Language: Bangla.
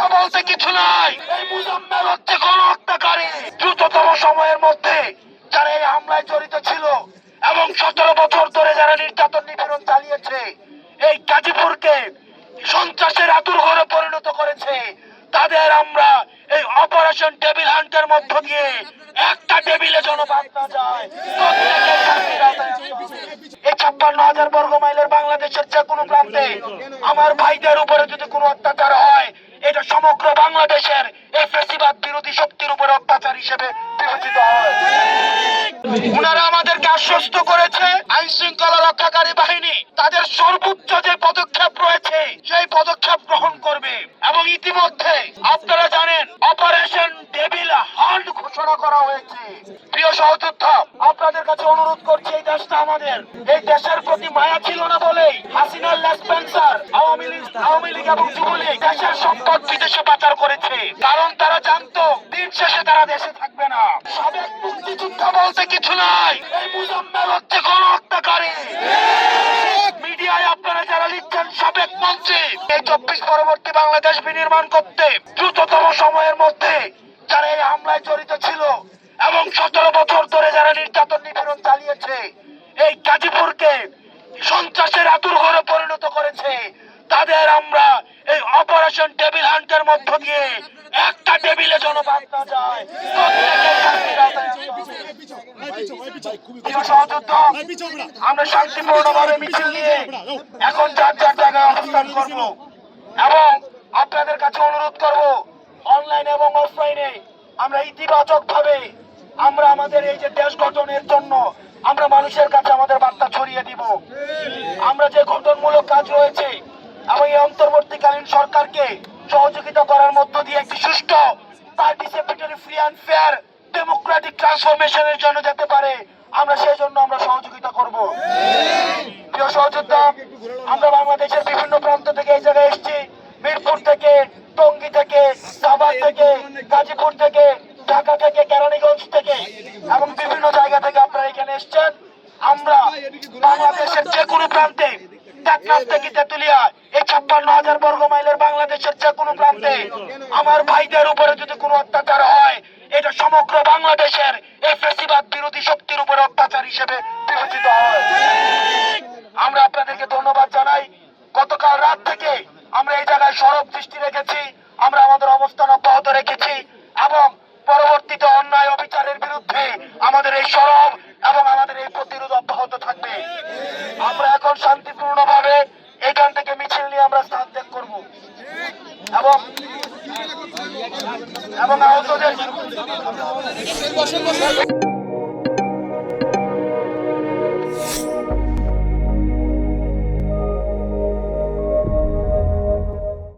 মুক্তিযোদ্ধা বলতে কিছু নাই। এই মুজাম্মেল হচ্ছে গণহত্যাকারী। দ্রুততম সময়ের মধ্যে যারা এই হামলায় জড়িত ছিল এবং 17 বছর ধরে যারা নির্যাতন নিপীড়ন চালিয়েছে, এই গাজীপুরকে সন্ত্রাসের আতুরঘরে পরিণত করেছে, তাদের আমরা এই অপারেশন টেবিল হান্টের মধ্য দিয়ে একটা টেবিলে যেন বাদ না যায়, এই 56,000 বর্গ মাইলের বাংলাদেশের যে কোনো প্রান্তে আমার ভাইদের উপরে যদি কোনো অত্যাচার হয়, এটা সমগ্র বাংলাদেশের ফ্যাসিবাদ বিরোধী শক্তির উপরে অত্যাচার হিসেবে বিবেচিত হয়। ওনারা আমাদেরকে আশ্বস্ত করেছে আইন শৃঙ্খলা রক্ষাকারী বাহিনী তাদের সর্বোচ্চ যে পদক্ষেপ রয়েছে সেই পদক্ষেপ গ্রহণ করবে। এবং ইতিমধ্যে আপনারা জানেন অপারেশন টেবিল হান্ট ঘোষণা করা হয়েছে। প্রিয় সহযোদ্ধা, আপনাদের কাছে অনুরোধ করছি, এই দেশটা আমাদের, এই দেশের প্রতি মায়া ছিল না বলেই হাসিনার লেসপেন্সার আওয়ামী লীগ এবং যুবলীগ দেশের সম্পদ বিদেশে পাচার করেছে। কারণ তারা জানতো দিন শেষে তারা দেশে থাকবে না। সাবেক মুক্তিযোদ্ধা বলতে কিছু নাই। এই মুজাম্মেল হচ্ছে গণহত্যাকারী। মিডিয়ায় আপনারা যারা লিখছেন সাবেক মন্ত্রী, এই 24 পরবর্তী বাংলাদেশ বিনির্মাণ করতে দ্রুততম সময়ের মধ্যে যারা এই হামলায় জড়িত ছিল এবং 17 বছর ধরে যারা নির্যাতন নিপীড়ন চালিয়েছে, এই গাজীপুরকে সন্ত্রাসের আতুরঘরে পরিণত করেছে, তাদের আমরা এই অপারেশন টেবিল হান্টের মধ্য দিয়ে একটা টেবিলে যেন বাদ না যায়, আমরা শান্তিপূর্ণভাবে মিছিল নিয়ে এখন যার যার জায়গায় অবস্থান করব। এবং আপনাদের কাছে অনুরোধ করব, অনলাইন এবং অফলাইনে আমরা ইতিবাচক ভাবে আমরা আমাদের এই যে দেশ গঠনের জন্য আমরা মানুষের কাছে আমাদের বার্তা ছড়িয়ে দিব। আমরা যে গঠনমূলক কাজ রয়েছে এবং এই অন্তর্বর্তীকালীন সরকারকে সহযোগিতা করার মধ্য দিয়ে একটি সুষ্ঠু participatory free and fair democratic ট্রান্সফরমেশনের জন্য যেতে পারে, আমরা সেই জন্য আমরা সহযোগিতা করব। প্রিয় সহযোদ্ধা, আমরা বাংলাদেশের বিভিন্ন প্রান্ত থেকে এই জায়গায় এসেছি। মিরপুর থেকে, টঙ্গী থেকে, সাভার থেকে, গাজীপুর থেকে, ঢাকা থেকে, কেরানীগঞ্জ থেকে এবং বিভিন্ন জায়গা থেকে আপনারা এখানে এসেছেন। আমরা বাংলাদেশের যে কোনো প্রান্তে, টেকনাফ থেকে তেতুলিয়া, এই 56,000 বর্গ মাইলের বাংলাদেশের যে কোনো প্রান্তে আমার ভাইদের উপরে যদি কোনো অত্যাচার হয়, এটা সমগ্র বাংলাদেশের ফ্যাসিবাদ বিরোধী শক্তির উপরে অত্যাচার হিসেবে বিবেচিত হয়। আমরা আপনাদেরকে ধন্যবাদ জানাই। গতকাল রাত থেকে আমরা এই জায়গায় সরব দৃষ্টি রেখেছি, আমরা আমাদের অবস্থান অব্যাহত রেখেছি এবং পরবর্তীতে অন্যায় অবিচারের বিরুদ্ধে আমাদের এই সরব এবং আমাদের এই প্রতিরোধ অব্যাহত থাকবে। আমরা এখন শান্তিপূর্ণভাবে এখান থেকে মিছিল নিয়ে আমরা স্থান ত্যাগ করবো এবং আহতদের